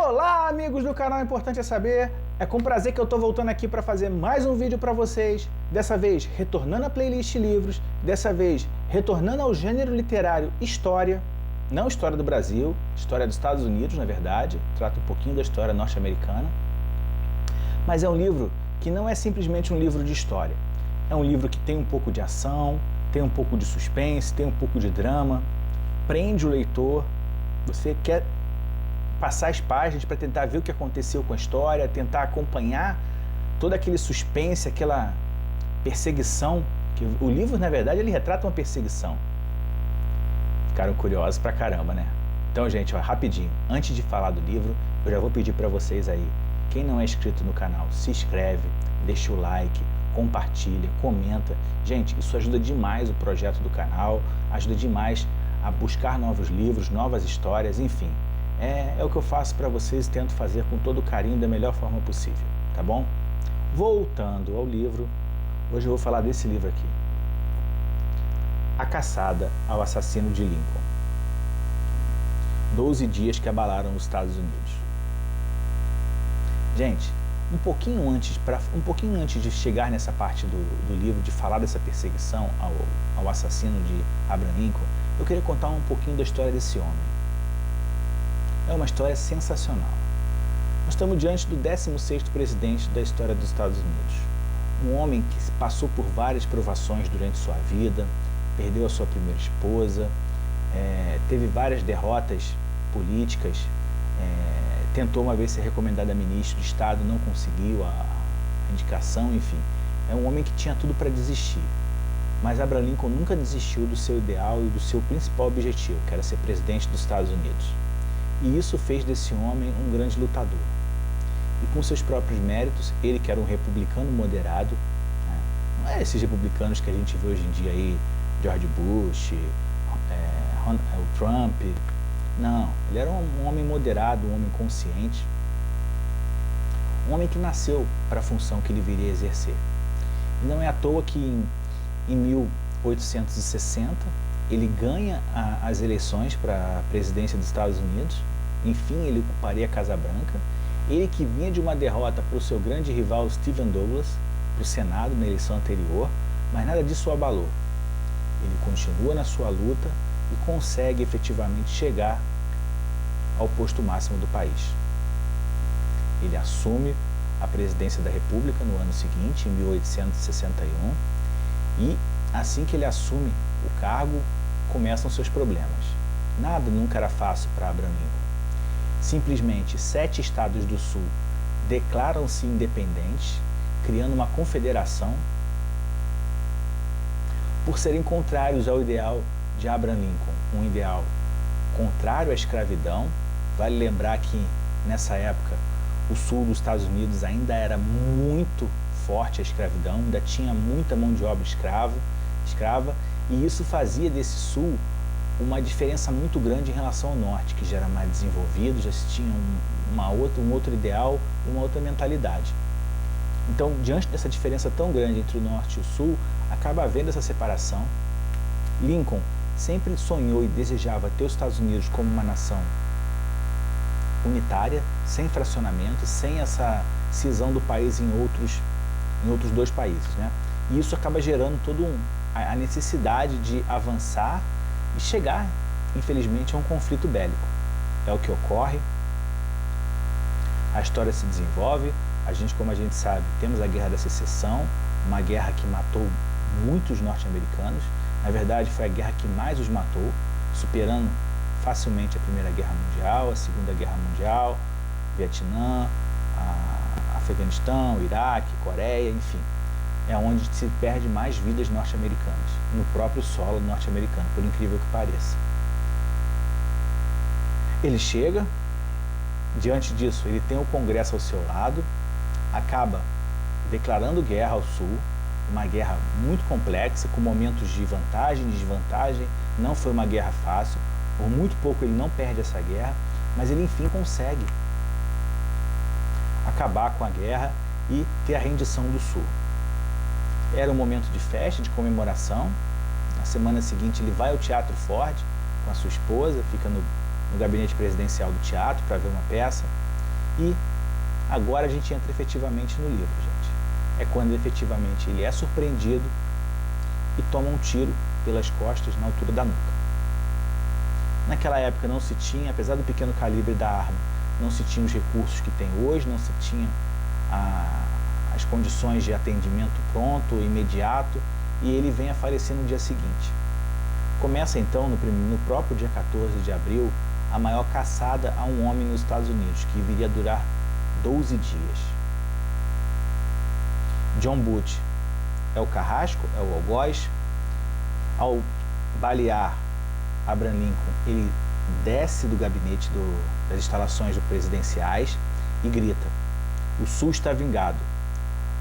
Olá, amigos do canal Importante é Saber. É com prazer que eu estou voltando aqui para fazer mais um vídeo para vocês. Dessa vez, retornando à playlist livros. Dessa vez, retornando ao gênero literário história. Não história do Brasil, história dos Estados Unidos, na verdade. Trata um pouquinho da história norte-americana. Mas é um livro que não é simplesmente um livro de história. É um livro que tem um pouco de ação, tem um pouco de suspense, tem um pouco de drama. Prende o leitor. Você quer passar as páginas para tentar ver o que aconteceu com a história, tentar acompanhar todo aquele suspense, aquela perseguição, que o livro, na verdade, ele retrata uma perseguição. Ficaram curiosos pra caramba, né? Então, gente, ó, rapidinho, antes de falar do livro, eu já vou pedir para vocês aí, quem não é inscrito no canal, se inscreve, deixa o like, compartilha, comenta. Gente, isso ajuda demais o projeto do canal, ajuda demais a buscar novos livros, novas histórias, enfim. É o que eu faço para vocês e tento fazer com todo o carinho da melhor forma possível, tá bom? Voltando ao livro, hoje eu vou falar desse livro aqui. A Caçada ao Assassino de Lincoln. 12 dias que abalaram os Estados Unidos. Gente, um pouquinho antes de chegar nessa parte do livro, de falar dessa perseguição ao assassino de Abraham Lincoln, eu queria contar um pouquinho da história desse homem. É uma história sensacional. Nós estamos diante do 16º presidente da história dos Estados Unidos. Um homem que passou por várias provações durante sua vida, perdeu a sua primeira esposa, teve várias derrotas políticas, tentou uma vez ser recomendado a ministro de Estado, não conseguiu a indicação, enfim. É um homem que tinha tudo para desistir. Mas Abraham Lincoln nunca desistiu do seu ideal e do seu principal objetivo, que era ser presidente dos Estados Unidos. E isso fez desse homem um grande lutador. E com seus próprios méritos, ele que era um republicano moderado, né? Não é esses republicanos que a gente vê hoje em dia aí, George Bush, o Trump. Não, ele era um homem moderado, um homem consciente. Um homem que nasceu para a função que ele viria exercer. E não é à toa que em 1860, ele ganha as eleições para a presidência dos Estados Unidos. Enfim, ele ocuparia a Casa Branca. Ele que vinha de uma derrota para o seu grande rival Stephen Douglas, para o Senado na eleição anterior, mas nada disso o abalou. Ele continua na sua luta e consegue efetivamente chegar ao posto máximo do país. Ele assume a presidência da República no ano seguinte, em 1861, e assim que ele assume o cargo, começam seus problemas. Nada nunca era fácil para Abraham Lincoln. Simplesmente 7 estados do sul declaram-se independentes, criando uma confederação, por serem contrários ao ideal de Abraham Lincoln, um ideal contrário à escravidão. Vale lembrar que nessa época o sul dos Estados Unidos ainda era muito forte a escravidão, ainda tinha muita mão de obra escrava, e isso fazia desse sul uma diferença muito grande em relação ao norte, que já era mais desenvolvido, já se tinha um outro ideal e uma outra mentalidade. Então, diante dessa diferença tão grande entre o norte e o sul, acaba havendo essa separação. Lincoln sempre sonhou e desejava ter os Estados Unidos como uma nação unitária, sem fracionamento, sem essa cisão do país em outros 2 países, né? E isso acaba gerando a necessidade de avançar e chegar, infelizmente, a um conflito bélico. É o que ocorre, a história se desenvolve, como a gente sabe, temos a Guerra da Secessão, uma guerra que matou muitos norte-americanos. Na verdade, foi a guerra que mais os matou, superando facilmente a Primeira Guerra Mundial, a Segunda Guerra Mundial, Vietnã, Afeganistão, Iraque, Coreia, enfim. É onde se perde mais vidas norte-americanas, no próprio solo norte-americano, por incrível que pareça. Ele chega, diante disso, ele tem o Congresso ao seu lado, acaba declarando guerra ao sul, uma guerra muito complexa, com momentos de vantagem e desvantagem. Não foi uma guerra fácil, por muito pouco ele não perde essa guerra, mas ele enfim consegue acabar com a guerra e ter a rendição do sul. Era um momento de festa, de comemoração. Na semana seguinte ele vai ao Teatro Ford com a sua esposa, fica no gabinete presidencial do teatro para ver uma peça. E agora a gente entra efetivamente no livro, gente. É quando efetivamente ele é surpreendido e toma um tiro pelas costas na altura da nuca. Naquela época não se tinha, apesar do pequeno calibre da arma, não se tinha os recursos que tem hoje, não se tinha as condições de atendimento pronto, imediato, e ele vem a falecer no dia seguinte. Começa então, no próprio dia 14 de abril, a maior caçada a um homem nos Estados Unidos, que viria a durar 12 dias. John Booth é o carrasco, é o algoz. Ao balear Abraham Lincoln, ele desce do gabinete das instalações presidenciais e grita: "O Sul está vingado."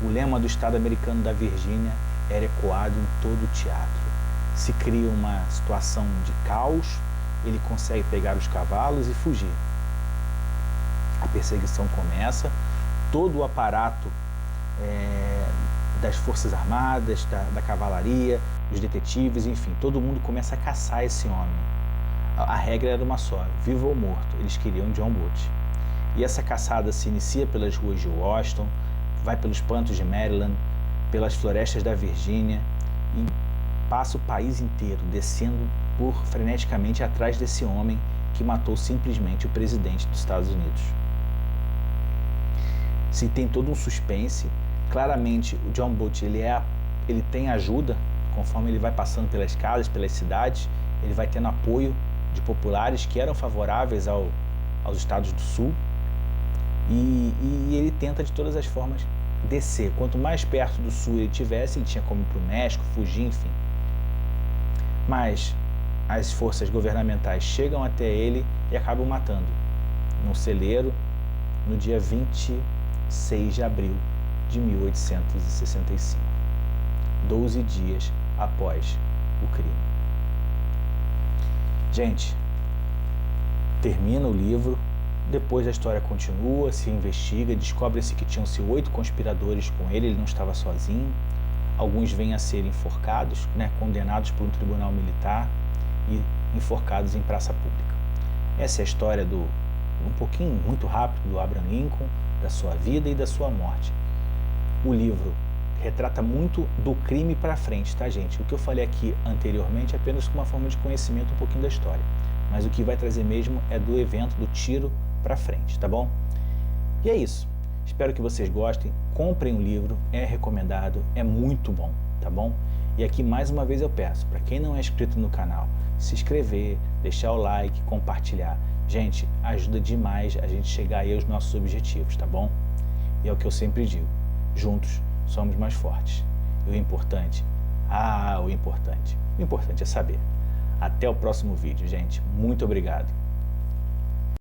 O lema do Estado americano da Virgínia era ecoado em todo o teatro. Se cria uma situação de caos, ele consegue pegar os cavalos e fugir. A perseguição começa, todo o aparato das Forças Armadas, da cavalaria, os detetives, enfim, todo mundo começa a caçar esse homem. A regra era uma só: vivo ou morto, eles queriam John Booth. E essa caçada se inicia pelas ruas de Washington, vai pelos pantos de Maryland, pelas florestas da Virgínia e passa o país inteiro descendo freneticamente atrás desse homem que matou simplesmente o presidente dos Estados Unidos. Se tem todo um suspense, claramente o John Booth ele tem ajuda, conforme ele vai passando pelas casas, pelas cidades, ele vai tendo apoio de populares que eram favoráveis aos estados do sul e ele tenta de todas as formas descer. Quanto mais perto do sul ele tivesse, ele tinha como ir para o México, fugir, enfim. Mas as forças governamentais chegam até ele e acabam matando num celeiro no dia 26 de abril de 1865, 12 dias após o crime. Gente, termina o livro, depois a história continua, se investiga, descobre-se que tinham-se 8 conspiradores com ele não estava sozinho. Alguns vêm a ser enforcados, condenados por um tribunal militar e enforcados em praça pública. Essa é a história um pouquinho, muito rápido, do Abraham Lincoln, da sua vida e da sua morte. O livro retrata muito do crime para frente, tá, gente? O que eu falei aqui anteriormente é apenas uma forma de conhecimento um pouquinho da história. Mas o que vai trazer mesmo é do evento, do tiro para frente, tá bom? E é isso. Espero que vocês gostem. Comprem o livro, é recomendado, é muito bom, tá bom? E aqui mais uma vez eu peço, para quem não é inscrito no canal, se inscrever, deixar o like, compartilhar. Gente, ajuda demais a gente chegar aí aos nossos objetivos, tá bom? E é o que eu sempre digo, juntos somos mais fortes. E o importante é saber. Até o próximo vídeo, gente. Muito obrigado.